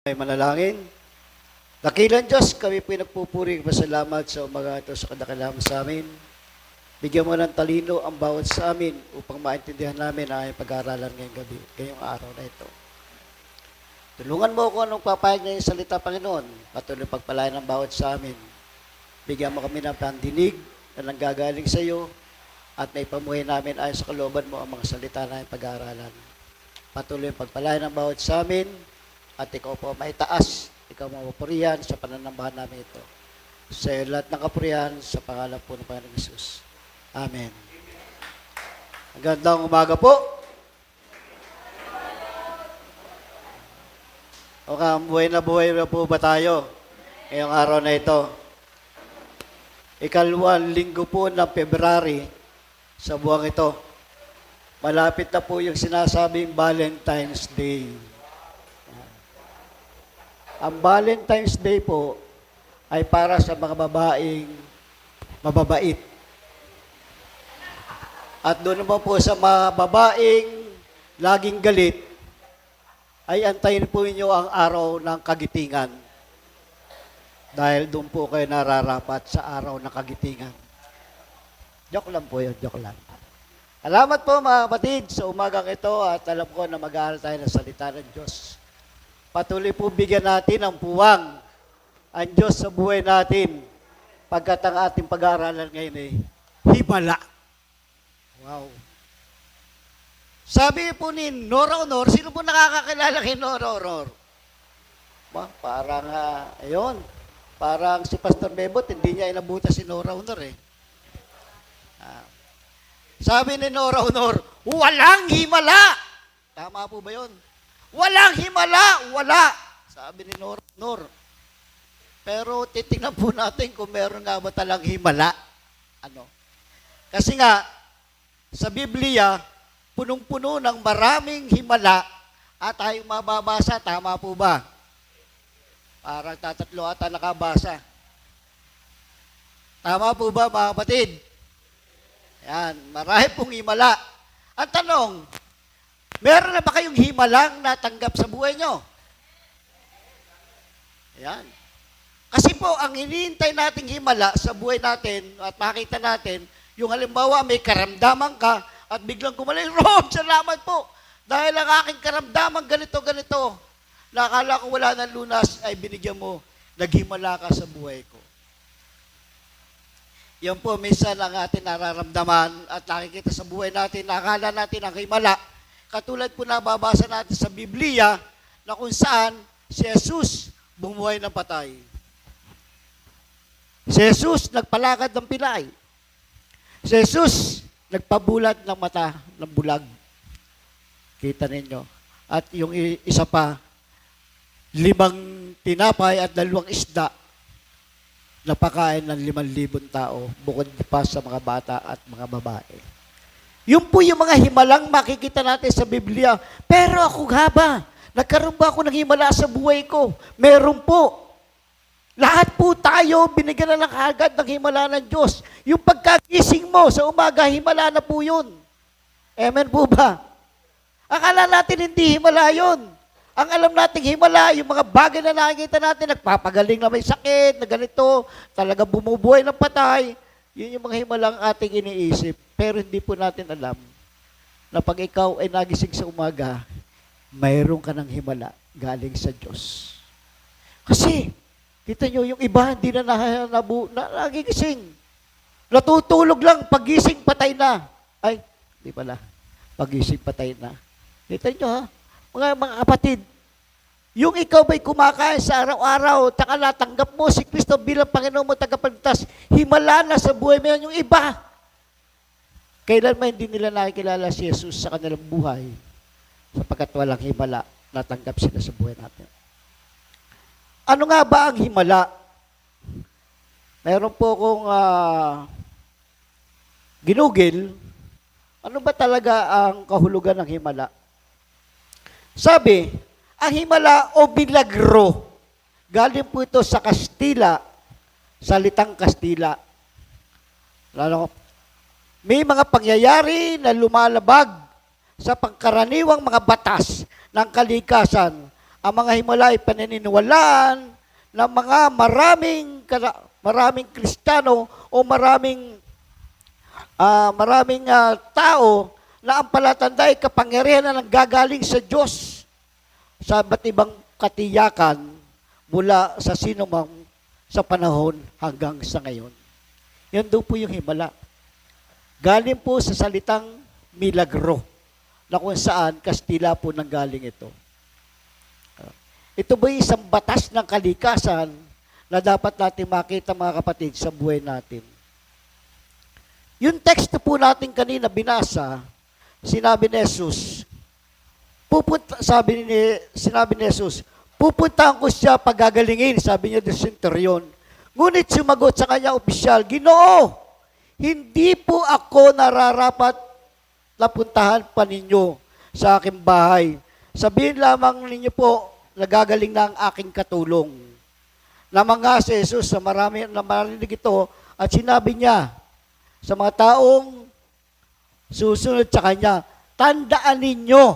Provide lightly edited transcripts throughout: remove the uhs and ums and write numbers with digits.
Ay manalangin. Dakilang Diyos, kami po nagpupuri pasalamat sa umaga ito sa kadakilaan sa amin. Bigyan mo ng talino ang bawat sa amin upang maintindihan namin ang aming pag-aaralan ngayong gabi, ngayong araw na ito. Tulungan mo ako anong papayag na yung salita, Panginoon. Patuloy pagpalain ng bawat sa amin. Bigyan mo kami ng pandinig na nanggagaling sa iyo at naipamuhay namin ayon sa kalooban mo ang mga salita na yung pag-aaralan. Patuloy pagpalain ng bawat sa amin at ikaw po maitaas, ikaw mapapurihan sa pananambahan namin ito. Sa iyo lahat ng kapurihan sa pangalan po ng Panginoong Hesus. Amen. Magandang umaga po. Okay, buhay na po ba tayo ngayong araw na ito? Ikalawang linggo po ng February sa buwang ito. Malapit na po yung sinasabing Valentine's Day. Ang Valentine's Day po ay para sa mga babaeng mababait. At doon naman po sa mga babaeng laging galit, ay antayin po ninyo ang araw ng kagitingan. Dahil doon po kayo nararapat sa araw ng kagitingan. Joke lang po yun, joke lang. Salamat po mga kapatid sa umagang ito at alam ko na mag-aaral tayo ng salita ng Diyos. Patuloy po bigyan natin ng puwang ang Diyos sa buhay natin pagkat ang ating pag-aaralan ngayon ay himala. Wow. Sabi po ni Nora Honor, sino po nakakakilala kay Nora Honor? Parang, ayun, parang si Pastor Bebot, hindi niya inabuta si Nora Honor eh. Sabi ni Nora Honor, walang himala. Tama po ba yun? Walang himala, wala. Sabi ni Nor. Pero titingnan po natin kung meron nga ba talang himala. Ano? Kasi nga, sa Biblia, punong-puno ng maraming himala at tayong mababasa, tama po ba? Parang tatatlo ata nakabasa. Tama po ba mga kapatid? Yan, marami pong himala. Ang tanong, meron na ba kayong himalang natanggap sa buhay nyo? Ayan. Kasi po, ang hinihintay nating himala sa buhay natin at makita natin, yung halimbawa may karamdaman ka at biglang kumaling, Rob, salamat po. Dahil ang aking karamdaman ganito. Nakala ko wala ng lunas, ay binigyan mo, naghimala ka sa buhay ko. Yan po, minsan ang ating nararamdaman at nakikita sa buhay natin, nakala natin ang himala. Katulad po nababasa natin sa Biblia na kung saan si Jesus bumuhay ng patay. Si Jesus nagpalakad ng pilay. Si Jesus nagpabulat ng mata ng bulag. Kita ninyo. At yung isa pa, 5 tinapay at 2 isda napakain ng 5,000 tao bukod pa sa mga bata at mga babae. Yun po yung mga himalang makikita natin sa Biblia. Pero ako nga ba? Nagkaroon ba ako ng himala sa buhay ko? Meron po. Lahat po tayo, binigyan na lang agad ng himala ng Diyos. Yung pagkagising mo sa umaga, himala na po yun. Amen po ba? Akala natin hindi himala yun. Ang alam nating himala, yung mga bagay na nakikita natin, nagpapagaling na may sakit, na ganito, talaga bumubuhay ng patay. Yun yung mga himalang ating iniisip. Pero hindi po natin alam na pag ikaw ay nagising sa umaga, mayroon ka ng himala galing sa Diyos. Kasi, kita nyo, yung iba hindi na nagigising. Natutulog lang, pagising patay na. Ay, di pala. Pagising patay na. Kita nyo ha, mga kapatid, yung ikaw ba'y kumakain sa araw-araw, tsaka natanggap mo si Kristo bilang Panginoon mo tagapagligtas, himala na sa buhay mo yan yung iba. Kailan man hindi nila nakikilala si Jesus sa kanilang buhay, sapagkat walang himala, natanggap sila sa buhay natin. Ano nga ba ang himala? Mayroon po akong ginugil, ano ba talaga ang kahulugan ng himala? Sabi, ang himala o milagro, galing po ito sa Kastila, salitang Kastila. May mga pangyayari na lumalabag sa pangkaraniwang mga batas ng kalikasan ang mga himala ay paniniwalaan ng mga maraming Kristiyano o maraming tao na ang palatanda ay kapangyarihan na nanggagaling sa Diyos sa iba't ibang katiyakan mula sa sinumang sa panahon hanggang sa ngayon. Yan daw po yung himala. Galing po sa salitang milagro na kung saan Kastila po nanggaling ito. Ito ba isang batas ng kalikasan na dapat natin makita, mga kapatid, sa buhay natin? Yung text po natin kanina binasa, sinabi ni Jesus, sinabi ni Jesus, pupuntahan ko siya pagagalingin, sabi niya ng senturyon. Ngunit sumagot sa kanya opisyal, Ginoo, hindi po ako nararapat na puntahan pa ninyo sa aking bahay. Sabihin lamang ninyo po, nagagaling na ang aking katulong. Namangha si Jesus sa marami na marinig ito at sinabi niya sa mga taong susunod sa kanya, tandaan ninyo,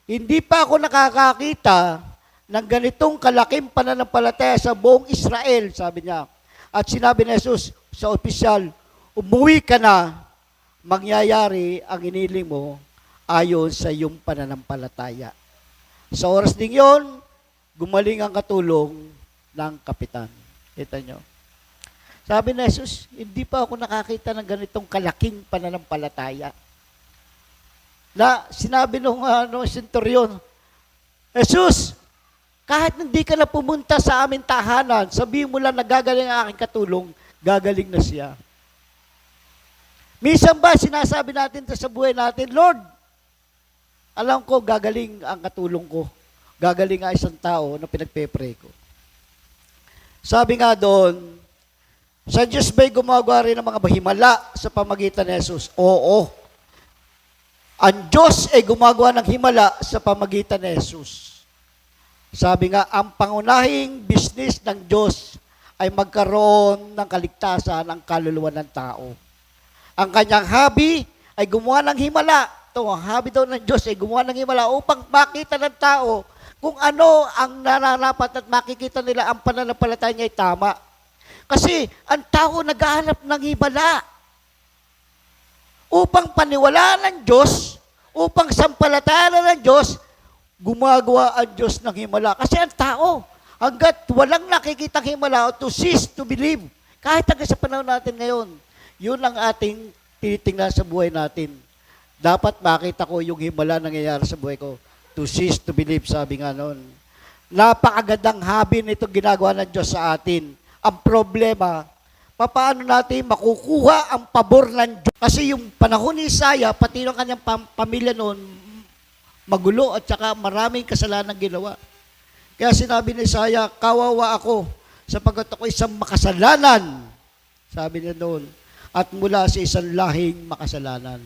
hindi pa ako nakakakita ng ganitong kalaking pananampalataya sa buong Israel, sabi niya. At sinabi ni Jesus sa opisyal, umuwi ka na, mangyayari ang iniling mo ayon sa iyong pananampalataya. Sa oras ding yon, gumaling ang katulong ng kapitan. Kita nyo? Sabi ni Jesus, hindi pa ako nakakita ng ganitong kalaking pananampalataya. Na sinabi nung senturyon, Jesus, kahit hindi ka na pumunta sa aming tahanan, sabihin mo lang na gagaling ang aking katulong, gagaling na siya. Minsan ba sinasabi natin sa buhay natin, Lord, alam ko gagaling ang katulong ko. Gagaling ang isang tao na pinagpe-pray ko. Sabi nga doon, sa Diyos ba'y gumagawa rin ng mga himala sa pamagitan ni Jesus? Oo. Ang Diyos ay gumagawa ng himala sa pamagitan ni Jesus. Sabi nga, ang pangunahing business ng Diyos ay magkaroon ng kaligtasan ng kaluluwa ng tao. Ang kanyang hobby ay gumawa ng himala. Ito, ang hobby daw ng Diyos ay gumawa ng himala upang makita ng tao kung ano ang nararapat at makikita nila ang pananampalataya niya ay tama. Kasi ang tao naghahanap ng himala upang paniwalaan ng Diyos, upang sampalatayan ng Diyos, gumagawa ang Diyos ng himala. Kasi ang tao, hanggat walang nakikitang himala to cease to believe, kahit hanggang sa panahon natin ngayon, yun ang ating tinitingnan sa buhay natin. Dapat makita ko yung himala nangyayari sa buhay ko. To cease to believe, sabi nga noon. Napakagandang hobby nito ginagawa ng Diyos sa atin. Ang problema, paano natin makukuha ang pabor ng Diyos? Kasi yung panahon ni Isaiah, pati ng kanyang pamilya noon, magulo at saka maraming kasalanan ginawa. Kaya sinabi ni Isaiah, kawawa ako sapagkat ako isang makasalanan. Sabi niya noon. At mula sa isang lahing makasalanan.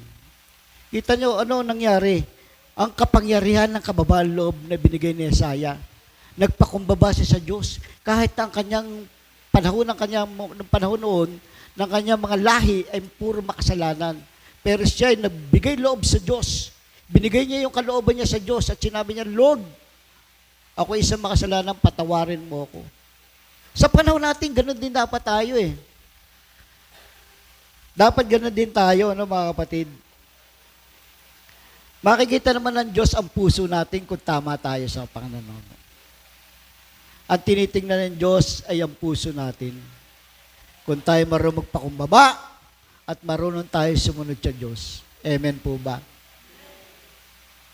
Kita nyo, ano nangyari? Ang kapangyarihan ng kababaan loob na binigay ni Isaiah. Nagpakumbaba siya sa Diyos. Kahit ang kanyang panahon, ng panahon noon, ng kanyang mga lahi ay puro makasalanan. Pero siya ay nagbigay loob sa Diyos. Binigay niya yung kalooban niya sa Diyos at sinabi niya, Lord, ako isang makasalanan, patawarin mo ako. Sa panahon natin, ganun din dapat tayo eh. Dapat ganun din tayo, no, mga kapatid. Makikita naman ng Diyos ang puso natin kung tama tayo sa Panginoon. Ang tinitingnan ng Diyos ay ang puso natin. Kung tayo marunong magpakumbaba at marunong tayo sumunod sa Diyos. Amen po ba?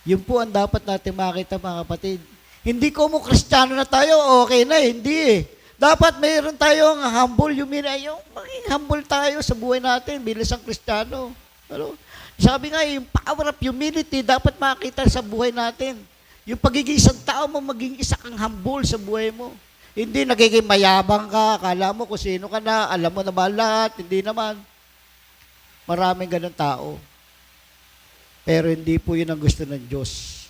Yun po ang dapat natin makita, mga kapatid. Hindi ko mo Kristiyano na tayo, okay na eh. Hindi eh. Dapat mayroon tayong humble humility. Yung maging humble tayo sa buhay natin bilang isang Kristiyano. Ano? Sabi nga, yung power of humility dapat makita sa buhay natin. Yung pagiging isang tao mo, maging isa kang humble sa buhay mo. Hindi nagiging mayabang ka, akala mo kung sino ka na, alam mo naman lahat, hindi naman. Maraming ganun tao. Pero hindi po yun ang gusto ng Diyos.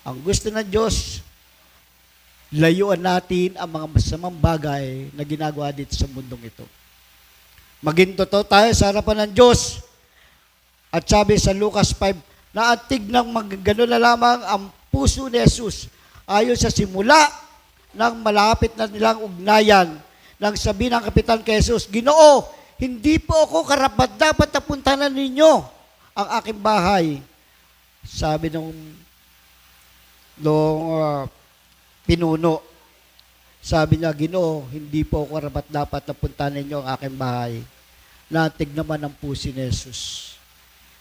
Ang gusto ng Diyos, layuan natin ang mga masamang bagay na ginagawa dito sa mundong ito. Maging totoo tayo sa harapan ng Diyos. At sabi sa Lucas 5, na atig ng gano'n na lamang ang puso ni Jesus Ayon sa simula ng malapit na nilang ugnayan, nang sabi ng kapitan kay Jesus, Ginoo, hindi po ako karapat-dapat na puntahan ninyo ang aking bahay. Sabi nung pinuno, sabi niya, Ginoo, hindi po ako karapat-dapat na puntahan ninyo ang aking bahay. Naantig naman ang puso ni Jesus.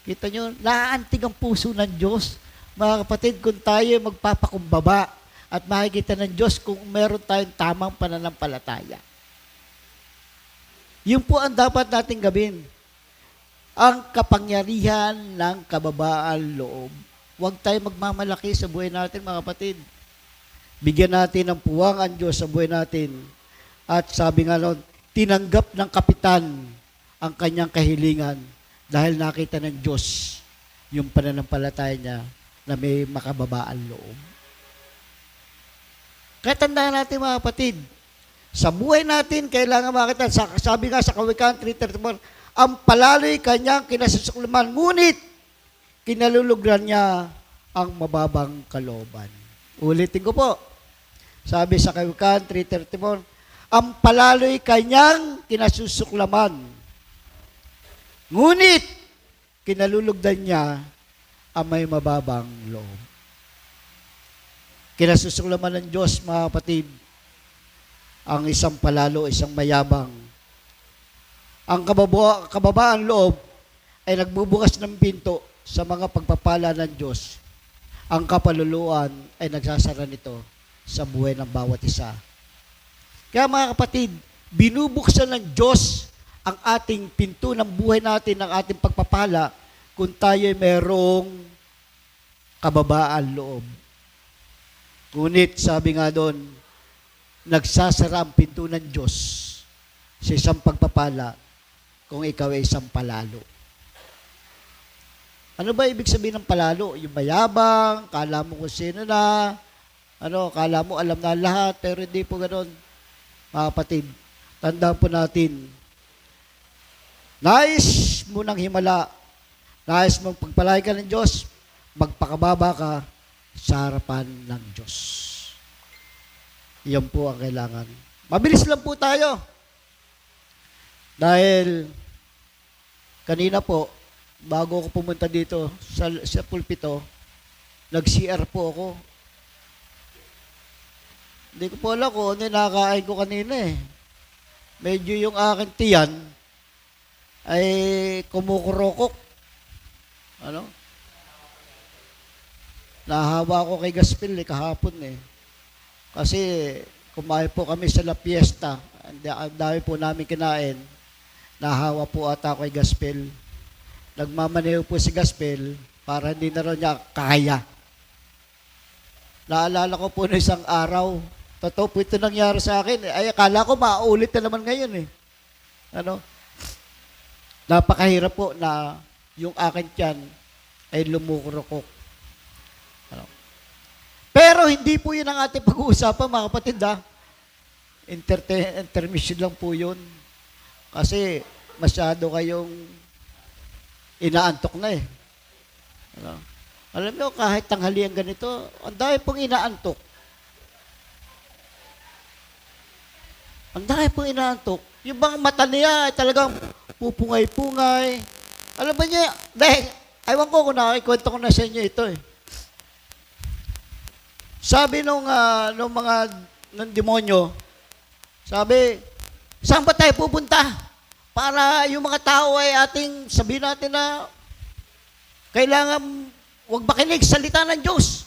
Kita nyo, naantig ang puso ng Diyos. Mga kapatid, kung tayo magpapakumbaba at makikita ng Diyos kung meron tayong tamang pananampalataya. Yun po ang dapat nating gawin. Ang kapangyarihan ng kababaan loob. Huwag tayo magmamalaki sa buhay natin, mga kapatid. Bigyan natin ng puwang ang Diyos sa buhay natin. At sabi nga nun, tinanggap ng kapitan ang kanyang kahilingan dahil nakita ng Diyos yung pananampalataya niya na may makababaan loob. Kaya tandaan natin, mga kapatid, sa buhay natin, kailangan makita, sabi nga sa Kawikaan 3:31, ang palaloy kanyang kinasusuklaman, ngunit kinalulugran niya ang mababang kalooban. Ulitin ko po. Sabi sa Kawikaan 3:31, ang palaloy kanyang kinasusuklaman, ngunit kinalulugdan niya ang may mababang loob. Kinasusuklaman ng Diyos, mga kapatid, ang isang palalo, isang mayabang. Ang kababaan loob ay nagbubukas ng pinto sa mga pagpapala ng Diyos. Ang kapaluluan ay nagsasara nito sa buhay ng bawat isa. Kaya mga kapatid, binubuksan ng Diyos ang ating pinto ng buhay natin, ng ating pagpapala, kung tayo ay merong kababaan loob. Ngunit, sabi nga doon, nagsasara ang pinto ng Diyos sa isang pagpapala kung ikaw ay isang palalo. Ano ba ibig sabihin ng palalo? Yung mayabang, kala mo kung sino na, kala mo alam na lahat, pero hindi po ganoon. Mga kapatid, tandaan po natin, nais mo ng himala, nais mong pagpalay ka ng Diyos, magpakababa ka sa harapan ng Diyos. Iyan po ang kailangan. Mabilis lang po tayo. Dahil kanina po, bago ako pumunta dito sa pulpito, nag-CR po ako. Hindi ko po alam kung ano yung nakakain ko kanina eh. Medyo yung aking tiyan ay kumukurokok. Nahawa ko kay Gaspil kahapon eh. Kasi kumain po kami sa La Fiesta. Ang dami po namin kinain. Nahawa po ata ko kay Gaspil. Nagmamaneho po si Gaspil para hindi na raw niya kaya. Naalala ko po na isang araw, totoo po ito nangyari sa akin. Ay, akala ko maulit na naman ngayon eh. Napakahirap po na yung akin tiyan ay lumukurokok. Pero hindi po yun ang ating pag-uusapan, mga kapatid ha. Intermission lang po yun. Kasi masyado kayong inaantok na eh. Alam mo, kahit tanghalian ganito, ang dami pong inaantok. Ang dami pong inaantok. Yung bang mata niya ay talagang pupungay-pungay. Alam ba niya, dahil, aywan ko kung nakikwento ko na sa inyo ito eh. Sabi nung demonyo, sabi, saan ba tayo pupunta? Para yung mga tao ay ating sabihin natin na kailangan huwag makinig sa salita ng Diyos.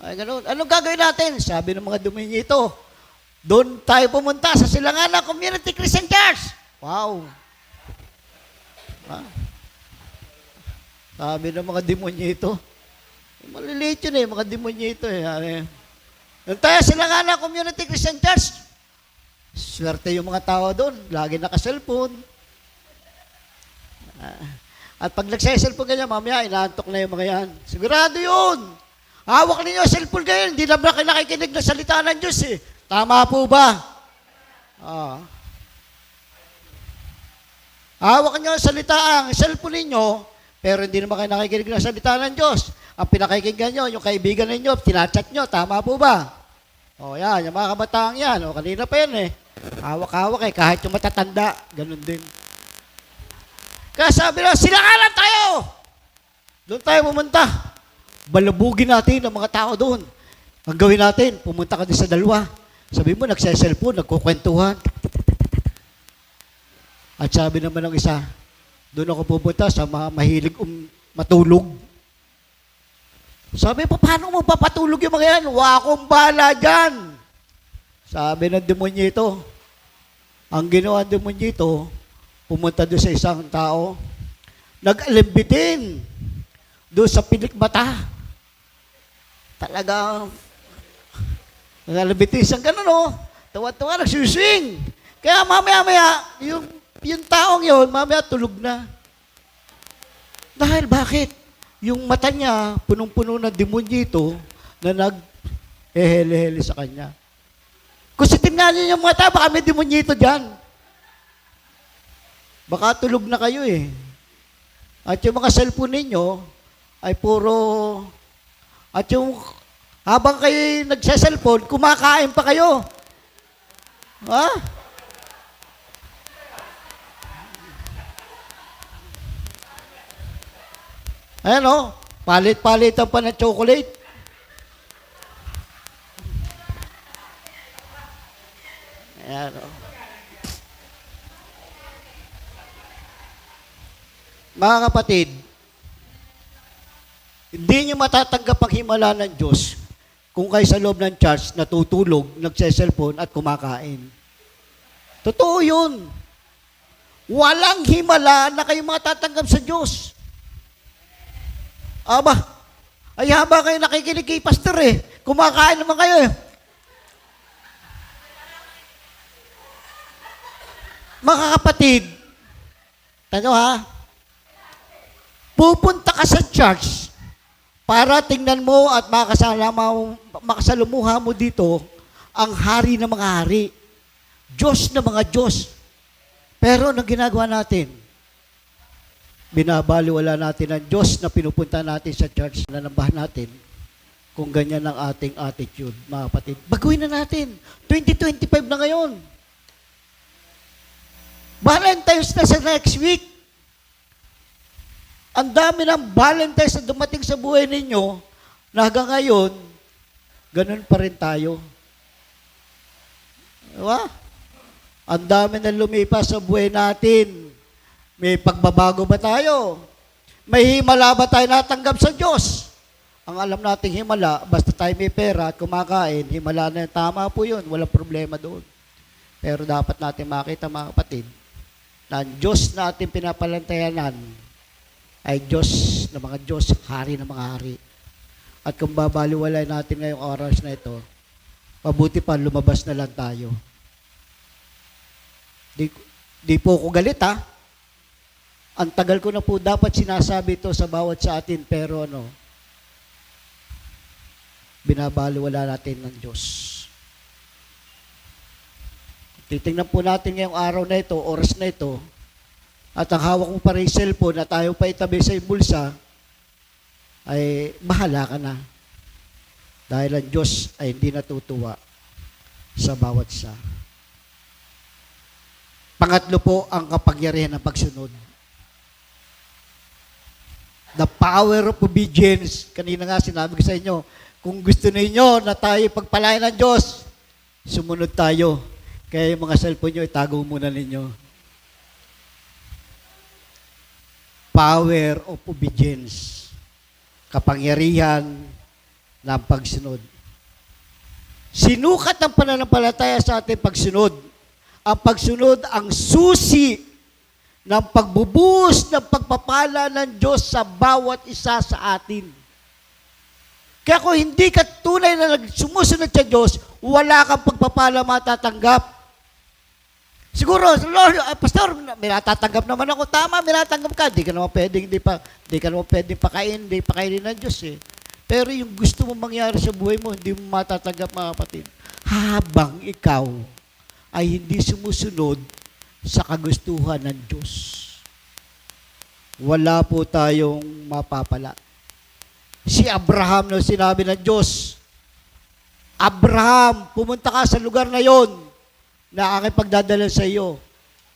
Ay, ganun. Anong gagawin natin? Sabi ng mga demonyo ito, doon tayo pumunta sa Silanganan Community Christian Church. Wow. Sabi ng mga demonyo ito, maliliit yun eh, mga demonyo ito eh. Doon tayo sa Silanganan Community Christian Church. Swerte yung mga tao doon, lagi naka-cellphone. At pag nagsa-cellphone ganyan, mamaya inaantok na yung mga yan. Sigurado yun. Hawak ninyo ang cellphone kayo, hindi naman kayo nakikinig ng salita ng Diyos eh. Tama po ba? Hawak nyo ang salita, ang cellphone ninyo, pero hindi naman kayo nakikinig ng salita ng Diyos. ang pinakikinggan nyo, yung kaibigan ninyo, tinachat nyo, tama po ba? O yan, yung mga kabataan yan, o kanina pa yan eh. Hawak-hawak eh, kahit yung matatanda, ganun din. Kaya sabi na, silanganan tayo! Doon tayo pumunta. Balabugin natin ang mga tao doon. Ang gawin natin, pumunta ka din sa dalawa. Sabi mo, nagse-cellphone, nagkukwentuhan. At sabi naman ng isa, doon ako pupunta sa mga mahilig matulog. Sabi pa, paano mo papatulog yung mga yan? Wakong bala dyan. Sabi ng demonyito, ang ginawa ng demonyito, pumunta doon sa isang tao, nag-alimbitin doon sa pilikmata. Talagang, nag-alimbitin isang ganun, oh. Tawa-tawa, nagsuswing. Kaya mamaya-maya, yung taong yun, mamaya tulog na. Dahil bakit? Yung mata niya, punong-puno ng demonyito na nag-ehele-hele sa kanya. Kung tingnan niyo yung mata, baka may demonyito dyan. Baka tulog na kayo eh. At yung mga cellphone ninyo ay puro... At yung habang kayo nagsa-cellphone, kumakain pa kayo. Ha? Ayan o, palit-palitan pa ng chocolate. Ayan o. Mga kapatid, hindi nyo matatanggap ang himala ng Diyos kung kayo sa loob ng church natutulog, nagse-cellphone at kumakain. Totoo yun. Walang himala na kayo matatanggap sa Diyos. Aba, ay haba kayo nakikinig kay pastor eh. Kumakain naman kayo eh. Mga kapatid, tanong ha, pupunta ka sa church para tingnan mo at makasalumuha mo dito ang hari ng mga hari. Diyos ng mga Diyos. Pero anong ginagawa natin? Binabaliwala natin ang Diyos na pinupunta natin sa church na nambahan natin kung ganyan ang ating attitude, mga kapatid. Baguhin na natin. 2025 na ngayon. Valentine's na sa next week. Ang dami ng Valentine's na dumating sa buhay ninyo na hanggang ngayon, ganun pa rin tayo. Diba? Ang dami na lumipas sa buhay natin. May pagbabago ba tayo? May himala ba tayo natanggap sa Diyos? Ang alam nating himala, basta tayo may pera at kumakain, himala na yun. Tama po yun, walang problema doon. Pero dapat natin makita, mga kapatid, na ang Diyos na ating pinapalantayanan ay Diyos ng mga Diyos, hari ng mga hari. At kung babaliwalay natin ngayong oras na ito, mabuti pa, lumabas na lang tayo. Di po ako galit, ha? Ang tagal ko na po dapat sinasabi ito sa bawat sa atin, pero binabaliwala natin ng Diyos. Titingnan po natin ngayong araw na ito, oras na ito, at ang hawak mo pa rin cellphone na tayo pa itabi sa bulsa, ay bahala ka na. Dahil ang Diyos ay hindi natutuwa sa bawat isa. Pangatlo po, ang kapangyarihan ng pagsunod. The power of obedience. Kanina nga sinabi ko sa inyo, kung gusto ninyo na tayo pagpalain ng Diyos, sumunod tayo. Kaya yung mga cellphone nyo, itago muna ninyo. Power of obedience. Kapangyarihan ng pagsunod. Sinukat ng pananampalataya sa ating pagsunod. Ang pagsunod ang susi ng pagbubuhos ng pagpapala ng Diyos sa bawat isa sa atin. Kaya kung hindi ka tunay na sumusunod sa Diyos, wala kang pagpapala matatanggap. Siguro, Lord, Pastor, may natatanggap naman ako. Tama, may natatanggap ka. Di ka naman pwedeng pakainin ng Diyos eh. Pero yung gusto mong mangyari sa buhay mo, hindi mo matatanggap, mga kapatid. Habang ikaw ay hindi sumusunod sa kagustuhan ng Diyos. Wala po tayong mapapala. Si Abraham na sinabi ng Diyos, Abraham, pumunta ka sa lugar na yon na aking pagdadala sa iyo.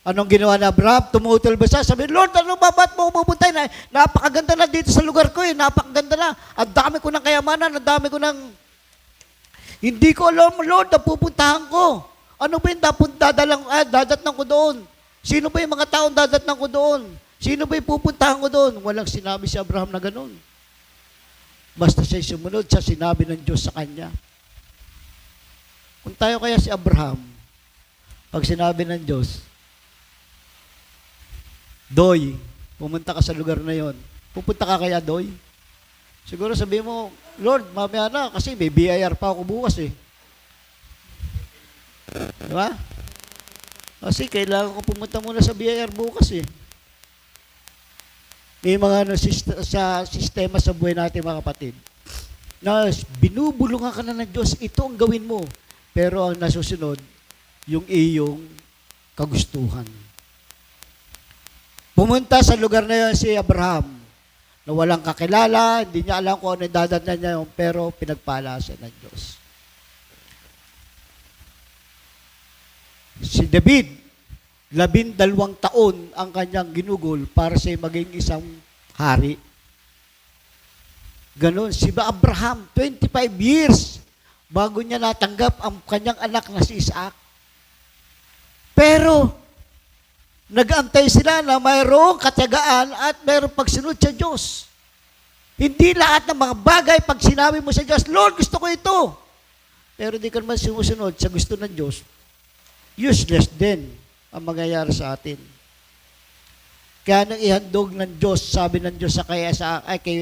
Anong ginawa ni Abraham? Tumutol ba siya? Sabi, Lord, ano ba? Ba't mo pupunta? Napakaganda na dito sa lugar ko eh. Napakaganda na. Ang dami ko ng kayamanan. Ang dami ko ng... Hindi ko alam, Lord, na pupuntahan ko. Ano ba yung dadatnan ko doon? Sino ba yung mga taong dadatnan ko doon? Sino ba yung pupuntahan ko doon? Walang sinabi si Abraham na ganun. Basta siya sumunod sa sinabi ng Diyos sa kanya. Kung tayo kaya si Abraham, pag sinabi ng Diyos, Doy, pumunta ka sa lugar na yon. Pupunta ka kaya, Doy? Siguro sabihin mo, Lord, mamaya na, kasi may BIR pa ako bukas eh. Diba? Kasi kailangan ko pumunta muna sa BIR bukas eh. May mga sa sistema sa buhay natin, mga kapatid, na binubulungan ka na ng Diyos, ito ang gawin mo. Pero ang nasusunod, yung iyong kagustuhan. Pumunta sa lugar na yun si Abraham, na walang kakilala, hindi niya alam kung ano yung dadatnan niya yun, pero pinagpala siya ng Diyos. Si David, 12 taon ang kanyang ginugol para siya maging isang hari. Ganon. Si Abraham, 25 years bago niya natanggap ang kanyang anak na si Isaac. Pero, nag-antay sila na mayroong katiyagaan at mayroong pagsunod sa Diyos. Hindi lahat ng mga bagay pag sinabi mo sa Diyos, Lord, gusto ko ito. Pero di ka naman sumusunod sa gusto ng Diyos, useless din ang mangyayari sa atin. Kaya nang ihandog ng Diyos, sabi ng Diyos kay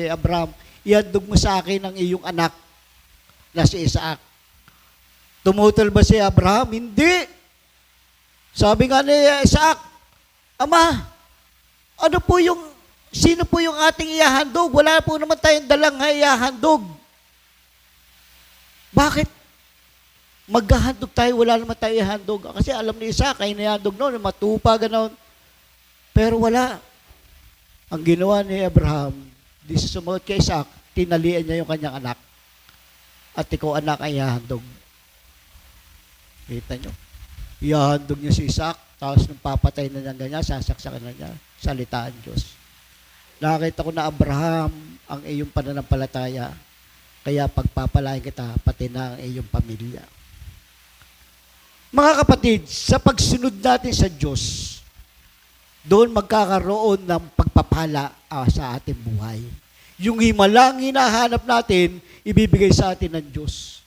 Abraham, ihandog mo sa akin ang iyong anak na si Isaac. Tumutol ba si Abraham? Hindi. Sabi nga ni Isaac, Ama, sino po yung ating ihahandog? Wala po naman tayong dalang ihahandog. Bakit? Maghahandog tayo, wala naman tayo ihahandog. Kasi alam ni Isaac, ay nihandog noon, matupa, gano'n. Pero wala. Ang ginawa ni Abraham, di sa sumunod kay Isaac, tinalian niya yung kanyang anak. At ikaw anak ay ihahandog. Kita nyo? Ihahandog niya si Isaac, tapos nung papatay na niya ganyan, sasaksakan na niya, salitaan Diyos. Nakita ko na Abraham, ang iyong pananampalataya, kaya pagpapalain kita, pati na ang iyong pamilya. Mga kapatid, sa pagsunod natin sa Diyos, doon magkakaroon ng pagpapala sa ating buhay. Yung himalang hinahanap natin, ibibigay sa atin ng Diyos.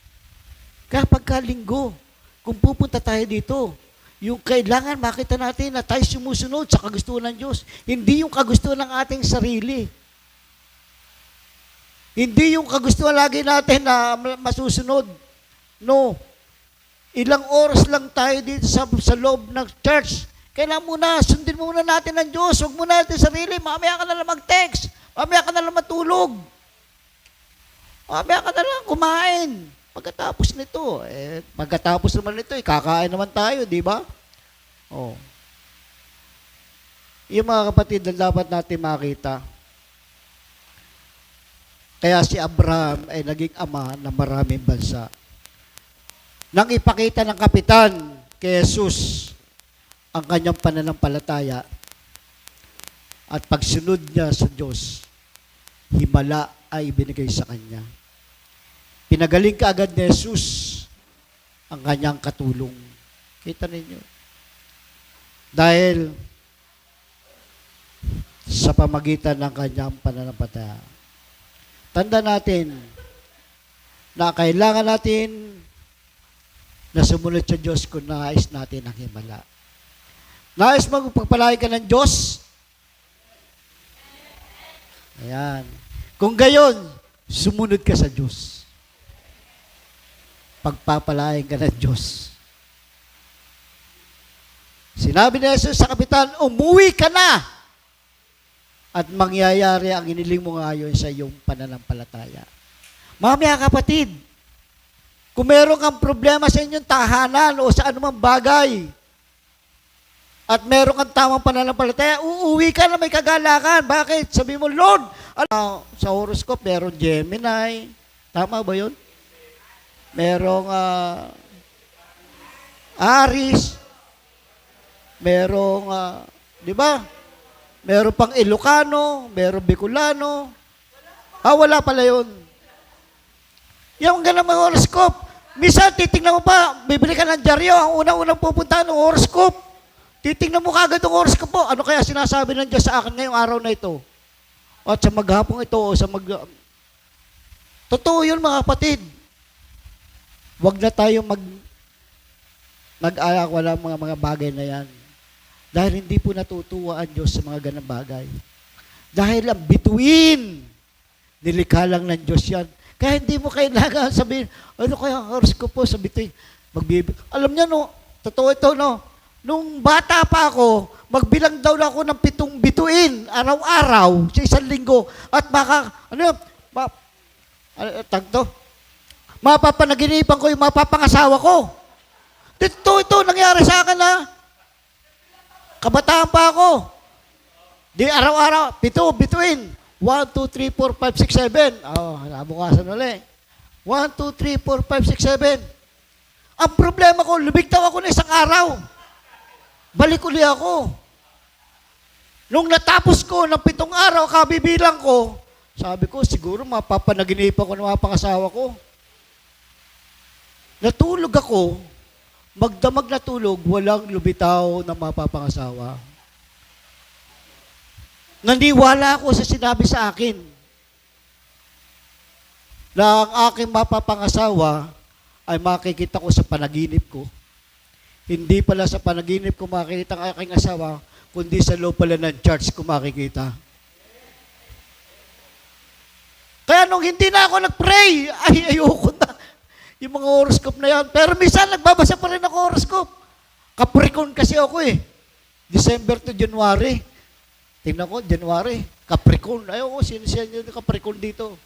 Kaya pagkalinggo, kung pupunta tayo dito, yung kailangan makita natin na tayo sumusunod sa kagustuhan ng Diyos. Hindi yung kagustuhan ng ating sarili. Hindi yung kagustuhan lagi natin na masusunod. No. Ilang oras lang tayo dito sa loob ng church. Kailangan muna, sundin muna natin ng Diyos. Huwag muna natin sarili. Mamaya ka na lang mag-text. Mamaya ka na lang matulog. Mamaya ka na lang kumain. Pagkatapos nito, pagkatapos naman nito, kakain naman tayo, di ba? Oh. Yung mga kapatid na dapat natin makita. Kaya si Abraham ay naging ama ng maraming bansa. Nang ipakita ng kapitan kay Jesus ang kanyang pananampalataya at pagsunod niya sa Diyos, himala ay ibinigay sa kanya. Pinagaling kaagad ni Jesus ang kanyang katulong. Kita ninyo. Dahil sa pamagitan ng kanyang pananampalataya. Tanda natin na kailangan natin na sumunod sa Diyos kung nais natin ang himala. Nais magpagpalay ka ng Diyos? Ayan. Kung gayon, sumunod ka sa Diyos. Pagpapalain ka ng Diyos. Sinabi ni Jesus sa kapitan, umuwi ka na at mangyayari ang iniling mo ngayon sa iyong pananampalataya. Mamaya kapatid, kung meron kang problema sa inyong tahanan o sa anumang bagay at meron kang tamang pananampalataya, uuwi ka na may kagalakan. Bakit? Sabi mo, Lord, Sa horoscope, meron Gemini. Tama ba yun? Merong Aries. Merong, di ba? Meron pang Ilocano, merong Bicolano. Wala pala yun. Yung ganang mga horoscope. Minsan, titingnan mo pa, bibili ka ng dyaryo, ang unang-unang pupuntahan ng horoscope. Titingnan mo kagad ang horoscope mo. Ano kaya sinasabi ng Diyos sa akin ngayong araw na ito? At sa maghapong ito, o sa Totoo yun, mga kapatid. Huwag na tayong mag-alak wala mga bagay na yan. Dahil hindi po natutuwa ang Diyos sa mga ganang bagay. Dahil ang bituin, nilikha lang ng Diyos yan. Kaya hindi mo kailangan sabihin, ano kaya ang horoscope po sa bituin? Alam niya, no, totoo ito, no? Nung bata pa ako, magbilang daw na ako ng 7 bituin, araw-araw, sa isang linggo. At mapapanaginipan ko yung mapapangasawa ko. Ito, nangyari sa akin, ha? Kabataan pa ako. Di araw-araw, 7 bituin. 1, 2, 3, 4, 5, 6, 7. Nabukasan ulit. 1, 2, 3, 4, 5, 6, 7. Ang problema ko, lumigtaw ako na isang araw. Balik uli ako. Nung natapos ko ng 7 araw, kabibilang ko, sabi ko, siguro mapapanaginipan ko ng mga pangasawa ko. Natulog ako, magdamag na tulog, walang lumitaw na mapapangasawa. Naniwala ako sa sinabi sa akin na ang aking mapapangasawa ay makikita ko sa panaginip ko. Hindi pala sa panaginip ko makikita ang aking asawa, kundi sa loob pala ng church ko makikita. Kaya nung hindi na ako nag-pray, ayoko na. Yung mga horoscope na yan. Pero minsan nagbabasa pa rin ako horoscope. Capricorn kasi ako eh. December to January. Tingnan ko, January. Capricorn. Ayoko, sinisiyan nyo yung Capricorn dito.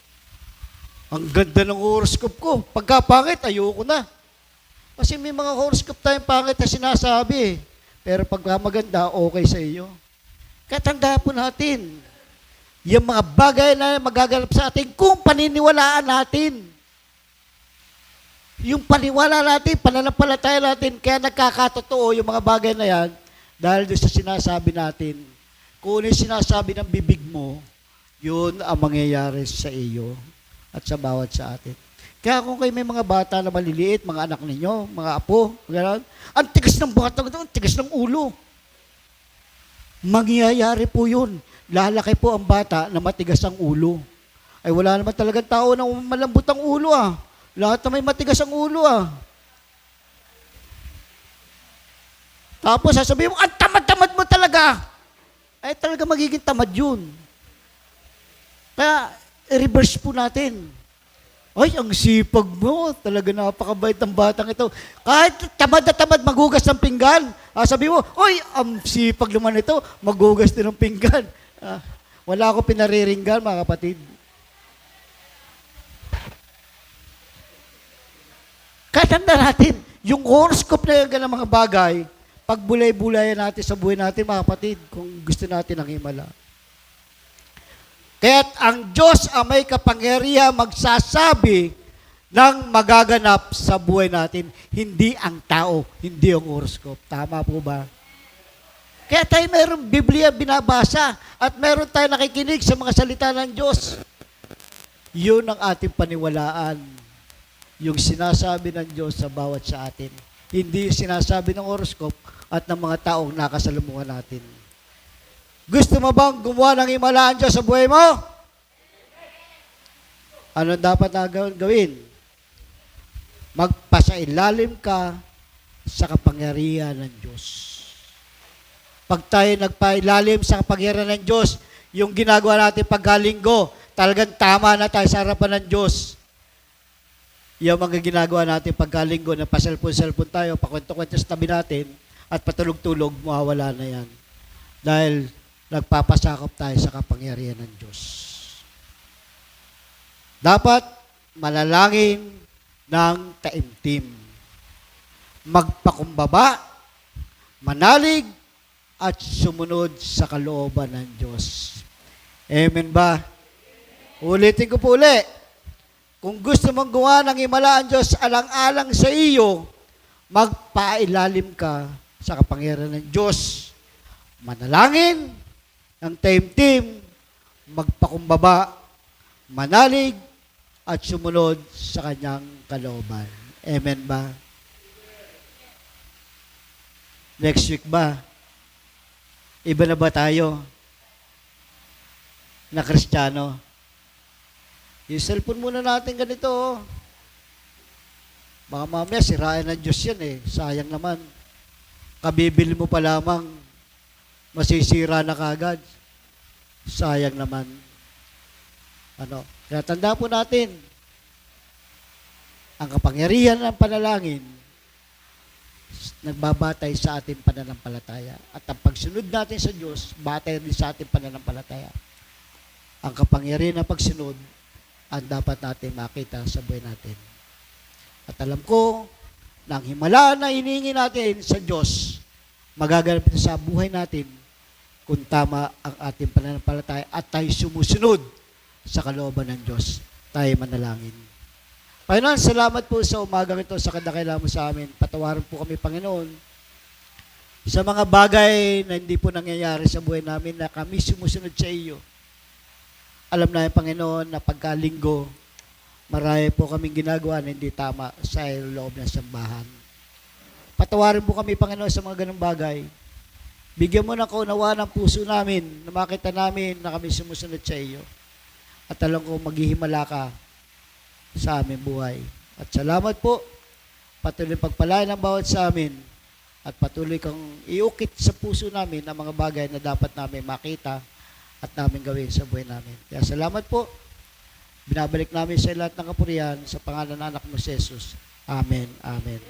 Ang ganda ng horoscope ko. Pagka pangit, ayoko na. Kasi may mga horoscope tayong pangit na sinasabi. Pero pagka maganda, okay sa iyo. Kaya tanda po natin, yung mga bagay na magaganap sa atin kung paniniwalaan natin. Yung paniwala natin, pananampalataya natin, kaya nagkakatotoo yung mga bagay na yan dahil doon sa sinasabi natin. Kung ano yung sinasabi ng bibig mo, yun ang mangyayari sa iyo at sa bawat sa atin. Kaya kung kayo may mga bata na maliliit, mga anak ninyo, mga apo, gano'n, ang tigas ng bata, ang tigas ng ulo. Mangyayari po yun. Lalaki po ang bata na matigas ang ulo. Ay wala naman talagang tao na malambot ang ulo ah. Lahat na may matigas ang ulo ah. Tapos sasabihin mo, ang tamad-tamad mo talaga. Ay talaga magiging tamad yun. Kaya i-reverse po natin. Ay, ang sipag mo. Talaga napakabait ng batang ito. Kahit tamad na tamad, magugas ng pinggan. Sabi mo, oy, ang sipag naman ito, magugas din ng pinggan. Wala ako pinariringgan, mga kapatid. Kahit tanda natin, yung horoscope na yung ganang mga bagay, pag bulay-bulayan natin sa buhay natin, mga kapatid, kung gusto natin ang himala. Kaya't ang Diyos ang may kapangyarihan magsasabi ng magaganap sa buhay natin, hindi ang tao, hindi ang horoscope. Tama po ba? Kaya tayo mayroong Biblia binabasa at mayroon tayo nakikinig sa mga salita ng Diyos. Yun ang ating paniwalaan. Yung sinasabi ng Diyos sa bawat sa atin. Hindi yung sinasabi ng horoscope at ng mga taong nakasalamuhan natin. Gusto mo bang gumawa ng himalaan Diyos sa buhay mo? Ano dapat na gawin? Magpasailalim ka sa kapangyarihan ng Diyos. Pag tayo nagpailalim sa kapangyarihan ng Diyos, yung ginagawa natin pagkalinggo, talagang tama na tayo sa harapan ng Diyos. Yung mga ginagawa natin pagkalinggo, na paselpon-selpon tayo, pakwento-kwento sa tabi natin, at patulog-tulog, mawawala na yan. Dahil nagpapasakop tayo sa kapangyarihan ng Diyos. Dapat manalangin ng taimtim. Magpakumbaba, manalig, at sumunod sa kalooban ng Diyos. Amen ba? Ulitin ko po uli. Kung gusto mong gawa ng himala ang Diyos alang-alang sa iyo, magpailalim ka sa kapangyarihan ng Diyos. Manalangin, ng taimtim, magpakumbaba, manalig, at sumunod sa kanyang kalooban. Amen ba? Next week ba? Iba na ba tayo na Kristiyano? Yung cellphone muna natin ganito. Oh. Baka mamaya sirain ng Diyos yan eh. Sayang naman. Kabibili mo pa lamang, masisira na kagad. Sayang naman. Kaya tanda po natin, ang kapangyarihan ng panalangin, nagbabatay sa ating pananampalataya. At ang pagsunod natin sa Diyos, batay din sa ating pananampalataya. Ang kapangyarihan ng pagsunod, ang dapat natin makita sa buhay natin. At alam ko, na ang himala na hinihingi natin sa Diyos, magaganap sa buhay natin kung tama ang ating pananampalataya at tayo sumusunod sa kalooban ng Diyos. Tayo manalangin. Panginoon, salamat po sa umagang ito sa kadakilaan mo sa amin. Patawarin po kami, Panginoon, sa mga bagay na hindi po nangyayari sa buhay namin na kami sumusunod sa iyo. Alam namin, Panginoon, na pagkalinggo, marami po kaming ginagawa na hindi tama sa loob ng sambahan. Patawarin po kami, Panginoon, sa mga ganung bagay. Bigyan mo ng kaunawaan ng puso namin na makita namin na kami sumusunod sa iyo. At alam ko, maghihimala ka sa aming buhay. At salamat po, patuloy pagpalain ng bawat sa amin at patuloy kang iukit sa puso namin ang mga bagay na dapat namin makita at namin gawin sa buhay namin. Kaya salamat po. Binabalik namin sa lahat ng kapurihan sa pangalan ng anak mo si Jesus. Amen. Amen.